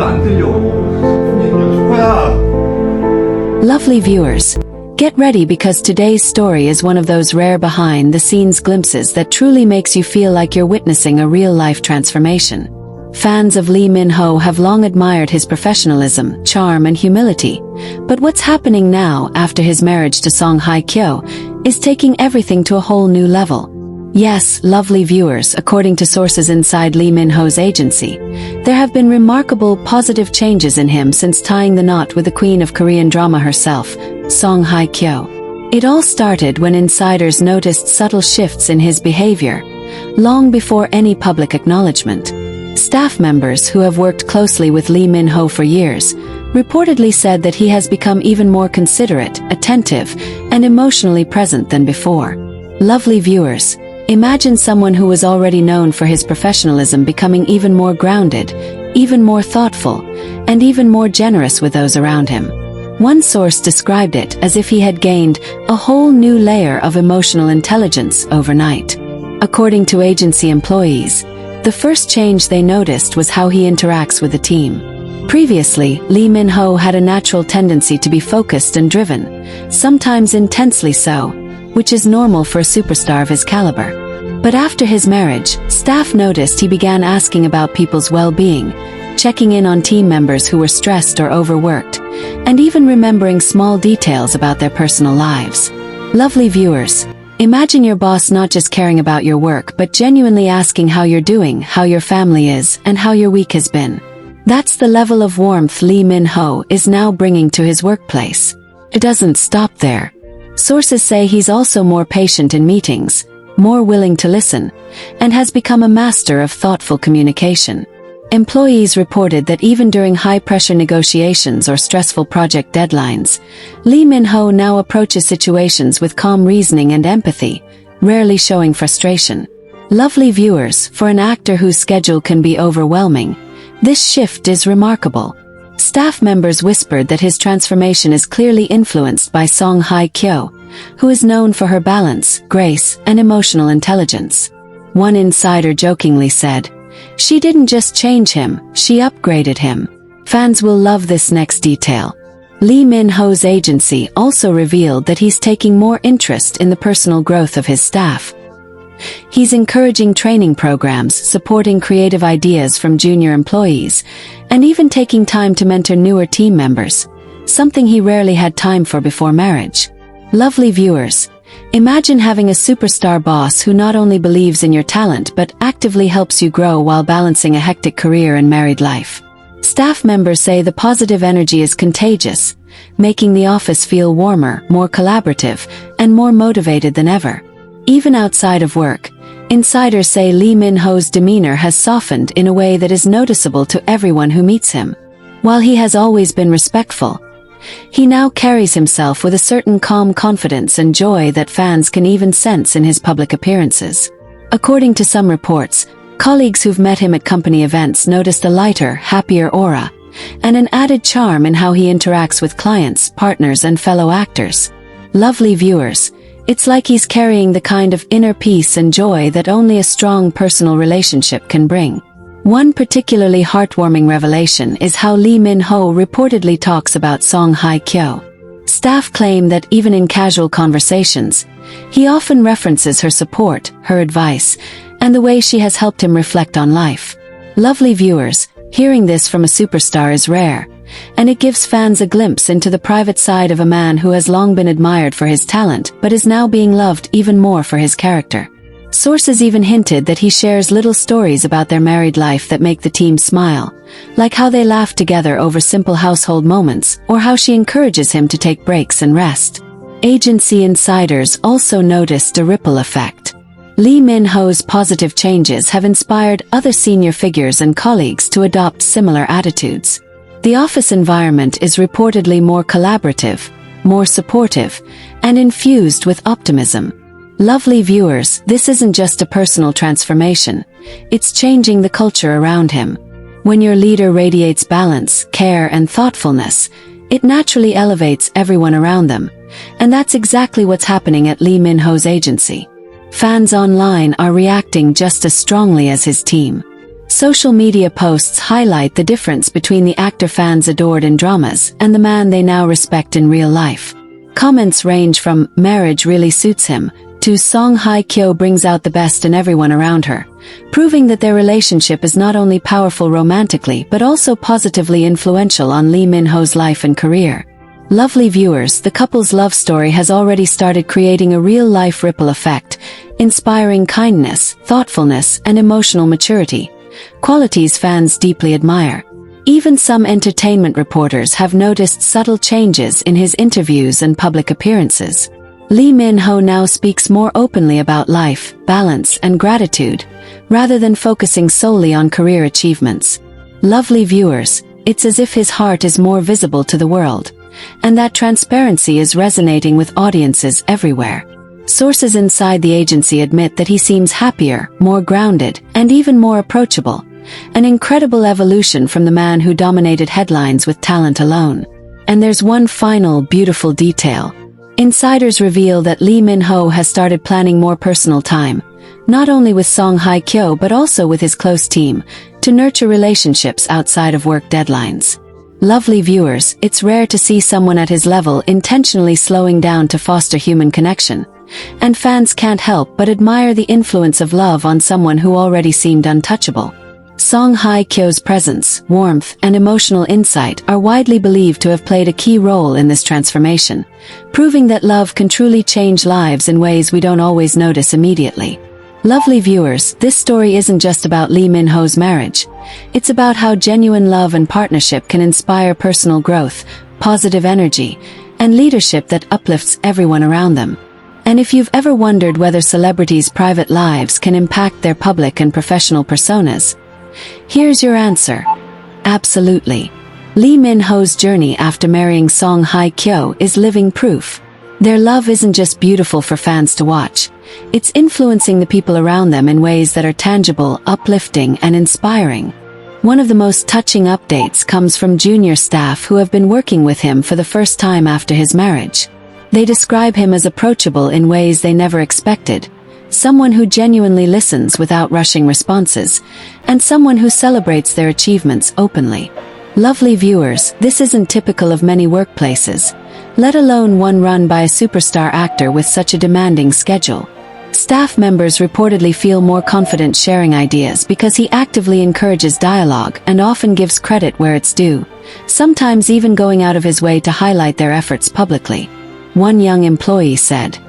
안 들려. 소품 얘기야. 초코야. Lovely viewers, get ready because today's story is one of those rare behind-the-scenes glimpses that truly makes you feel like you're witnessing a real-life transformation. Fans of Lee Min-ho have long admired his professionalism, charm and humility, but what's happening now after his marriage to Song Hye-kyo is taking everything to a whole new level. Yes, lovely viewers, according to sources inside Lee Min-ho's agency, there have been remarkable positive changes in him since tying the knot with the queen of Korean drama herself, Song Hye-kyo. It all started when insiders noticed subtle shifts in his behavior, long before any public acknowledgement. Staff members who have worked closely with Lee Min-ho for years reportedly said that he has become even more considerate, attentive, and emotionally present than before. Lovely viewers, imagine someone who was already known for his professionalism becoming even more grounded, even more thoughtful, and even more generous with those around him. One source described it as if he had gained a whole new layer of emotional intelligence overnight. According to agency employees, the first change they noticed was how he interacts with the team. Previously, Lee Min-ho had a natural tendency to be focused and driven, sometimes intensely so, which is normal for a superstar of his caliber. But after his marriage, staff noticed he began asking about people's well-being, checking in on team members who were stressed or overworked, and even remembering small details about their personal lives. Lovely viewers, imagine your boss not just caring about your work but genuinely asking how you're doing, how your family is, and how your week has been. That's the level of warmth Lee Min-ho is now bringing to his workplace. It doesn't stop there. Sources say he's also more patient in meetings, more willing to listen, and has become a master of thoughtful communication. Employees reported that even during high-pressure negotiations or stressful project deadlines, Lee Min-ho now approaches situations with calm reasoning and empathy, rarely showing frustration. Lovely viewers, for an actor whose schedule can be overwhelming, this shift is remarkable. Staff members whispered that his transformation is clearly influenced by Song Hye-kyo, who is known for her balance, grace, and emotional intelligence. One insider jokingly said, "She didn't just change him, she upgraded him." Fans will love this next detail. Lee Min-ho's agency also revealed that he's taking more interest in the personal growth of his staff. He's encouraging training programs, supporting creative ideas from junior employees, and even taking time to mentor newer team members, something he rarely had time for before marriage. Lovely viewers, imagine having a superstar boss who not only believes in your talent but actively helps you grow while balancing a hectic career and married life. Staff members say the positive energy is contagious, making the office feel warmer, more collaborative, and more motivated than ever. Even outside of work, insiders say Lee Min-ho's demeanor has softened in a way that is noticeable to everyone who meets him. While he has always been respectful, he now carries himself with a certain calm confidence and joy that fans can even sense in his public appearances. According to some reports, colleagues who've met him at company events noticed a lighter, happier aura, and an added charm in how he interacts with clients, partners, and fellow actors. Lovely viewers, it's like he's carrying the kind of inner peace and joy that only a strong personal relationship can bring. One particularly heartwarming revelation is how Lee Min-ho reportedly talks about Song Hye-kyo. Staff claim that even in casual conversations, he often references her support, her advice, and the way she has helped him reflect on life. Lovely viewers, hearing this from a superstar is rare, and it gives fans a glimpse into the private side of a man who has long been admired for his talent but is now being loved even more for his character. Sources even hinted that he shares little stories about their married life that make the team smile, like how they laugh together over simple household moments or how she encourages him to take breaks and rest. Agency insiders also noticed a ripple effect. Lee Min-ho's positive changes have inspired other senior figures and colleagues to adopt similar attitudes. The office environment is reportedly more collaborative, more supportive, and infused with optimism. Lovely viewers, this isn't just a personal transformation, it's changing the culture around him. When your leader radiates balance, care, and thoughtfulness, it naturally elevates everyone around them, and that's exactly what's happening at Lee Min-ho's agency. Fans online are reacting just as strongly as his team. Social media posts highlight the difference between the actor fans adored in dramas and the man they now respect in real life. Comments range from "marriage really suits him" to "Song Hye-kyo brings out the best in everyone around her," proving that their relationship is not only powerful romantically but also positively influential on Lee Min-ho's life and career. Lovely viewers, the couple's love story has already started creating a real-life ripple effect, inspiring kindness, thoughtfulness, and emotional maturity, qualities fans deeply admire. Even some entertainment reporters have noticed subtle changes in his interviews and public appearances. Lee Min-ho now speaks more openly about life, balance, and gratitude, rather than focusing solely on career achievements. Lovely viewers, it's as if his heart is more visible to the world, and that transparency is resonating with audiences everywhere. Sources inside the agency admit that he seems happier, more grounded, and even more approachable, an incredible evolution from the man who dominated headlines with talent alone. And there's one final, beautiful detail. Insiders reveal that Lee Min-ho has started planning more personal time, not only with Song Hye-kyo but also with his close team, to nurture relationships outside of work deadlines. Lovely viewers, it's rare to see someone at his level intentionally slowing down to foster human connection, and fans can't help but admire the influence of love on someone who already seemed untouchable. Song Hye-kyo's presence, warmth, and emotional insight are widely believed to have played a key role in this transformation, proving that love can truly change lives in ways we don't always notice immediately. Lovely viewers, this story isn't just about Lee Min-ho's marriage. It's about how genuine love and partnership can inspire personal growth, positive energy, and leadership that uplifts everyone around them. And if you've ever wondered whether celebrities' private lives can impact their public and professional personas, here's your answer. Absolutely. Lee Min-ho's journey after marrying Song Hye-kyo is living proof. Their love isn't just beautiful for fans to watch, it's influencing the people around them in ways that are tangible, uplifting, and inspiring. One of the most touching updates comes from junior staff who have been working with him for the first time after his marriage. They describe him as approachable in ways they never expected, someone who genuinely listens without rushing responses, and someone who celebrates their achievements openly. Lovely viewers, this isn't typical of many workplaces, let alone one run by a superstar actor with such a demanding schedule. Staff members reportedly feel more confident sharing ideas because he actively encourages dialogue and often gives credit where it's due, sometimes even going out of his way to highlight their efforts publicly. One young employee said,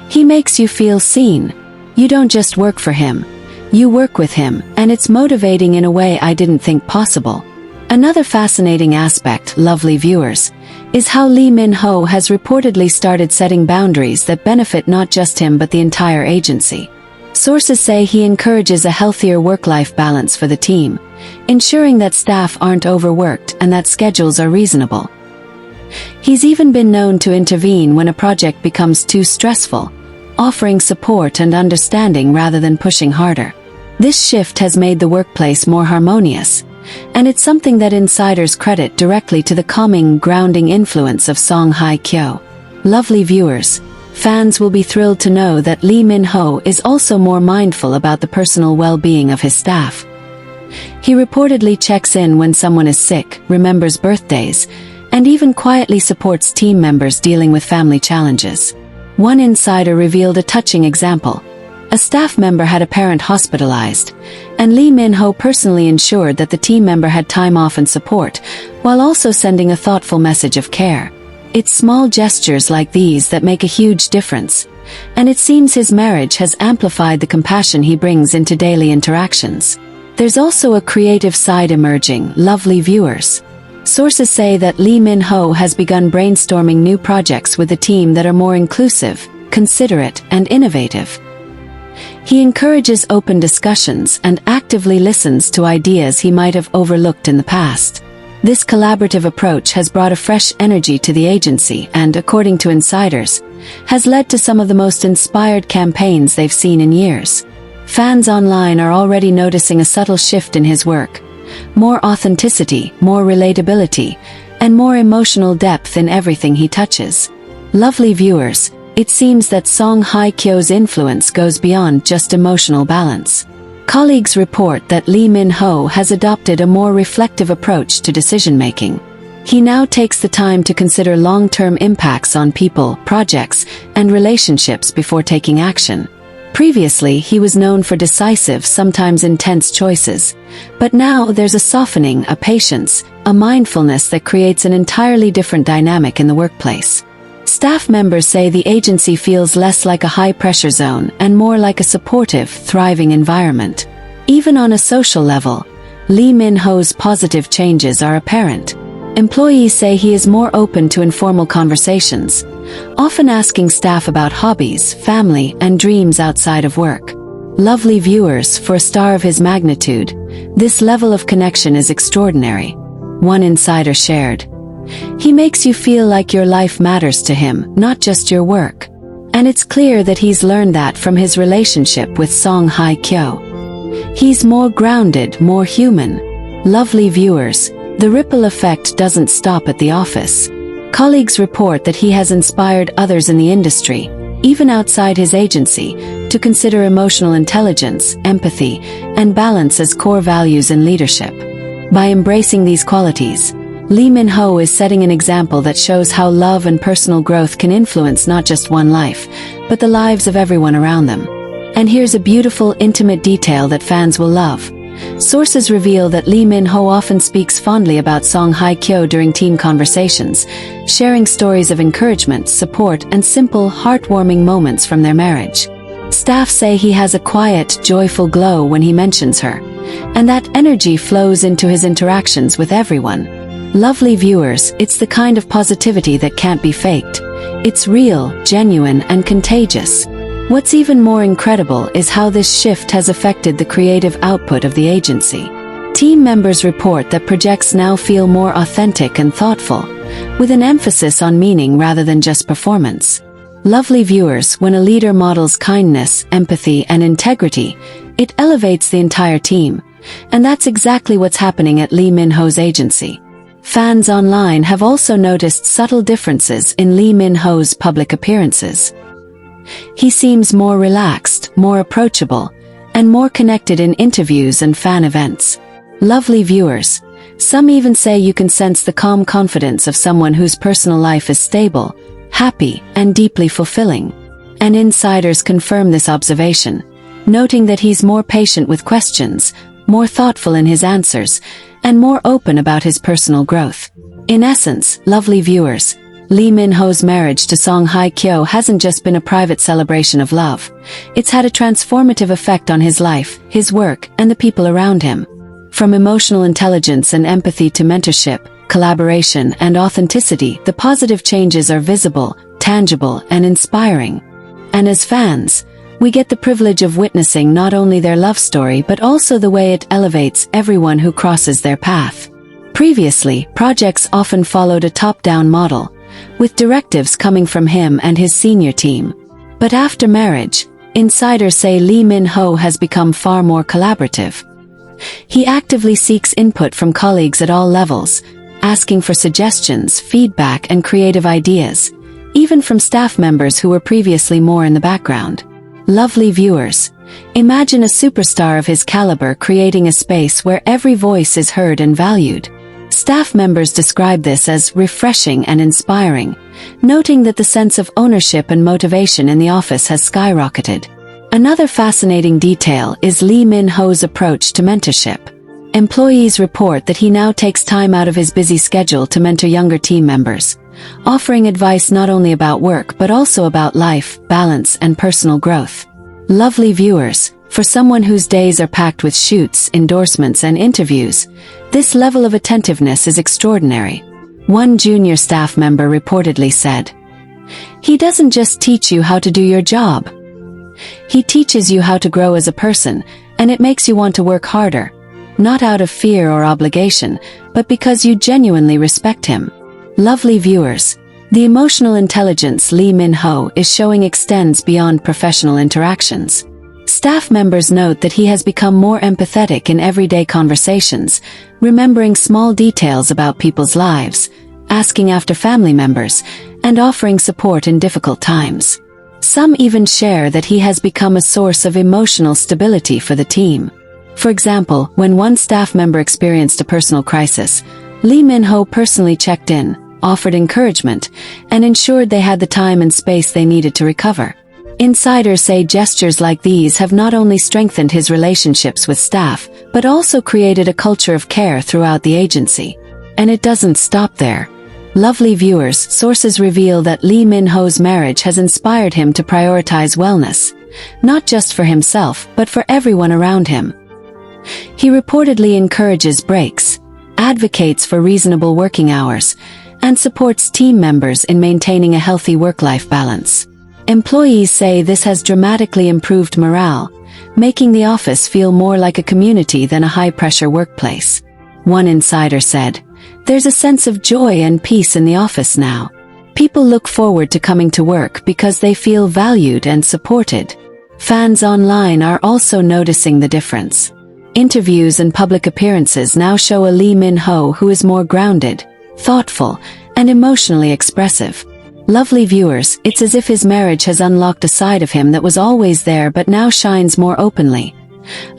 "He makes you feel seen. You don't just work for him. You work with him, and it's motivating in a way I didn't think possible." Another fascinating aspect, lovely viewers, is how Lee Min-ho has reportedly started setting boundaries that benefit not just him but the entire agency. Sources say he encourages a healthier work-life balance for the team, ensuring that staff aren't overworked and that schedules are reasonable. He's even been known to intervene when a project becomes too stressful, offering support and understanding rather than pushing harder. This shift has made the workplace more harmonious, and it's something that insiders credit directly to the calming, grounding influence of Song Hye-kyo. Lovely viewers, fans will be thrilled to know that Lee Min-ho is also more mindful about the personal well-being of his staff. He reportedly checks in when someone is sick, remembers birthdays, and even quietly supports team members dealing with family challenges. One insider revealed a touching example. A staff member had a parent hospitalized, and Lee Min-ho personally ensured that the team member had time off and support, while also sending a thoughtful message of care. It's small gestures like these that make a huge difference, and it seems his marriage has amplified the compassion he brings into daily interactions. There's also a creative side emerging, lovely viewers. Sources say that Lee Min-ho has begun brainstorming new projects with the team that are more inclusive, considerate, and innovative. He encourages open discussions and actively listens to ideas he might have overlooked in the past. This collaborative approach has brought a fresh energy to the agency and, according to insiders, has led to some of the most inspired campaigns they've seen in years. Fans online are already noticing a subtle shift in his work. More authenticity, more relatability, and more emotional depth in everything he touches. Lovely viewers, it seems that Song Hye-kyo's influence goes beyond just emotional balance. Colleagues report that Lee Min-ho has adopted a more reflective approach to decision-making. He now takes the time to consider long-term impacts on people, projects, and relationships before taking action. Previously, he was known for decisive, sometimes intense choices. But now there's a softening, a patience, a mindfulness that creates an entirely different dynamic in the workplace. Staff members say the agency feels less like a high-pressure zone and more like a supportive, thriving environment. Even on a social level, Lee Min-ho's positive changes are apparent. Employees say he is more open to informal conversations, often asking staff about hobbies, family, and dreams outside of work. Lovely viewers, for a star of his magnitude, this level of connection is extraordinary. One insider shared, "He makes you feel like your life matters to him, not just your work." And it's clear that he's learned that from his relationship with Song Hye-kyo. He's more grounded, more human. Lovely viewers, the ripple effect doesn't stop at the office. Colleagues report that he has inspired others in the industry, even outside his agency, to consider emotional intelligence, empathy, and balance as core values in leadership. By embracing these qualities, Lee Min-ho is setting an example that shows how love and personal growth can influence not just one life, but the lives of everyone around them. And here's a beautiful, intimate detail that fans will love. Sources reveal that Lee Min-ho often speaks fondly about Song Hye-kyo during team conversations, sharing stories of encouragement, support, and simple, heartwarming moments from their marriage. Staff say he has a quiet, joyful glow when he mentions her, and that energy flows into his interactions with everyone. Lovely viewers, it's the kind of positivity that can't be faked. It's real, genuine, and contagious. What's even more incredible is how this shift has affected the creative output of the agency. Team members report that projects now feel more authentic and thoughtful, with an emphasis on meaning rather than just performance. Lovely viewers, when a leader models kindness, empathy, and integrity, it elevates the entire team. And that's exactly what's happening at Lee Min-ho's agency. Fans online have also noticed subtle differences in Lee Min-ho's public appearances. He seems more relaxed, more approachable, and more connected in interviews and fan events. Lovely viewers, some even say you can sense the calm confidence of someone whose personal life is stable, happy, and deeply fulfilling. And insiders confirm this observation, noting that he's more patient with questions, more thoughtful in his answers, and more open about his personal growth. In essence, lovely viewers, Lee Min-ho's marriage to Song Hye-kyo hasn't just been a private celebration of love. It's had a transformative effect on his life, his work, and the people around him. From emotional intelligence and empathy to mentorship, collaboration, and authenticity, the positive changes are visible, tangible, and inspiring. And as fans, we get the privilege of witnessing not only their love story but also the way it elevates everyone who crosses their path. Previously, projects often followed a top-down model, with directives coming from him and his senior team. But after marriage, insiders say Lee Min-ho has become far more collaborative. He actively seeks input from colleagues at all levels, asking for suggestions, feedback, and creative ideas, even from staff members who were previously more in the background. Lovely viewers, imagine a superstar of his caliber creating a space where every voice is heard and valued. Staff members describe this as refreshing and inspiring, noting that the sense of ownership and motivation in the office has skyrocketed. Another fascinating detail is Lee Min-ho's approach to mentorship. Employees report that he now takes time out of his busy schedule to mentor younger team members, offering advice not only about work but also about life, balance, and personal growth. Lovely viewers, for someone whose days are packed with shoots, endorsements, and interviews, this level of attentiveness is extraordinary. One junior staff member reportedly said, "He doesn't just teach you how to do your job. He teaches you how to grow as a person, and it makes you want to work harder, not out of fear or obligation, but because you genuinely respect him." Lovely viewers, the emotional intelligence Lee Min-ho is showing extends beyond professional interactions. Staff members note that he has become more empathetic in everyday conversations, remembering small details about people's lives, asking after family members, and offering support in difficult times. Some even share that he has become a source of emotional stability for the team. For example, when one staff member experienced a personal crisis, Lee Min-ho personally checked in, offered encouragement, and ensured they had the time and space they needed to recover. Insiders say gestures like these have not only strengthened his relationships with staff, but also created a culture of care throughout the agency. And it doesn't stop there. Lovely viewers, sources reveal that Lee Min-ho's marriage has inspired him to prioritize wellness, not just for himself, but for everyone around him. He reportedly encourages breaks, advocates for reasonable working hours, and supports team members in maintaining a healthy work-life balance. Employees say this has dramatically improved morale, making the office feel more like a community than a high-pressure workplace. One insider said, "There's a sense of joy and peace in the office now. People look forward to coming to work because they feel valued and supported." Fans online are also noticing the difference. Interviews and public appearances now show a Lee Min-ho who is more grounded, thoughtful, and emotionally expressive. Lovely viewers, it's as if his marriage has unlocked a side of him that was always there but now shines more openly.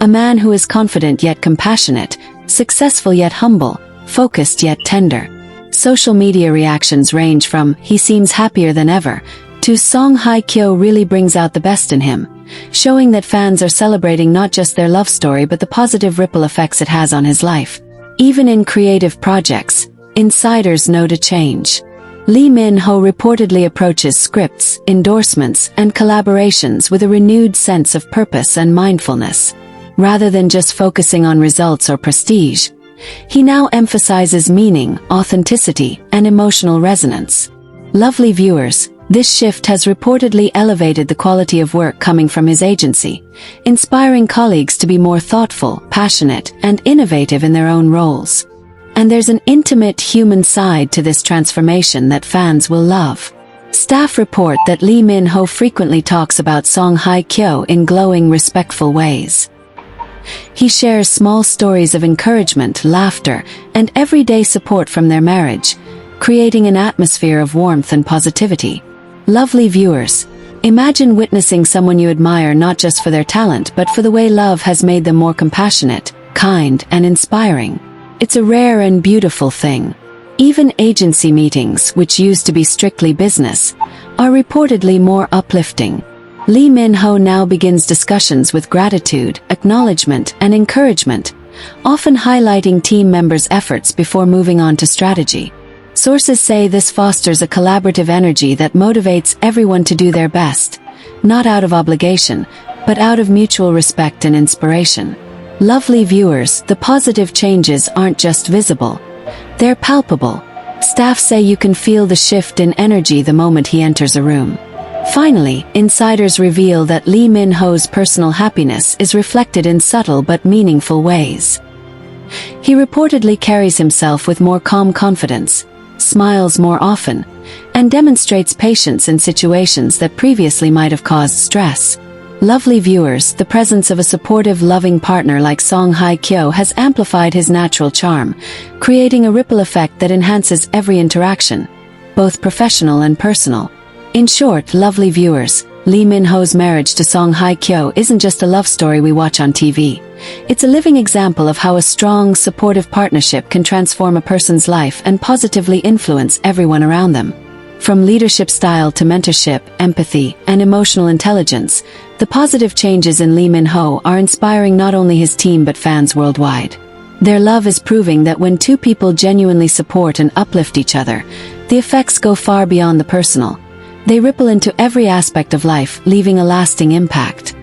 A man who is confident yet compassionate, successful yet humble, focused yet tender. Social media reactions range from "he seems happier than ever" to "Song Hye-kyo really brings out the best in him," showing that fans are celebrating not just their love story but the positive ripple effects it has on his life. Even in creative projects, insiders note a change. Lee Min-ho reportedly approaches scripts, endorsements, and collaborations with a renewed sense of purpose and mindfulness. Rather than just focusing on results or prestige, he now emphasizes meaning, authenticity, and emotional resonance. Lovely viewers, this shift has reportedly elevated the quality of work coming from his agency, inspiring colleagues to be more thoughtful, passionate, and innovative in their own roles. And there's an intimate human side to this transformation that fans will love. Staff report that Lee Min-ho frequently talks about Song Hye-kyo in glowing, respectful ways. He shares small stories of encouragement, laughter, and everyday support from their marriage, creating an atmosphere of warmth and positivity. Lovely viewers, imagine witnessing someone you admire not just for their talent but for the way love has made them more compassionate, kind, and inspiring. It's a rare and beautiful thing. Even agency meetings, which used to be strictly business, are reportedly more uplifting. Lee Min-ho now begins discussions with gratitude, acknowledgement, and encouragement, often highlighting team members' efforts before moving on to strategy. Sources say this fosters a collaborative energy that motivates everyone to do their best, not out of obligation, but out of mutual respect and inspiration. Lovely viewers, the positive changes aren't just visible, they're palpable. Staff say you can feel the shift in energy the moment he enters a room. Finally, insiders reveal that Lee Min-ho's personal happiness is reflected in subtle but meaningful ways. He reportedly carries himself with more calm confidence, smiles more often, and demonstrates patience in situations that previously might have caused stress. Lovely viewers, the presence of a supportive, loving partner like Song Hye-kyo has amplified his natural charm, creating a ripple effect that enhances every interaction, both professional and personal. In short, lovely viewers, Lee Min-ho's marriage to Song Hye-kyo isn't just a love story we watch on TV. It's a living example of how a strong, supportive partnership can transform a person's life and positively influence everyone around them. From leadership style to mentorship, empathy, and emotional intelligence, the positive changes in Lee Min-ho are inspiring not only his team but fans worldwide. Their love is proving that when two people genuinely support and uplift each other, the effects go far beyond the personal. They ripple into every aspect of life, leaving a lasting impact.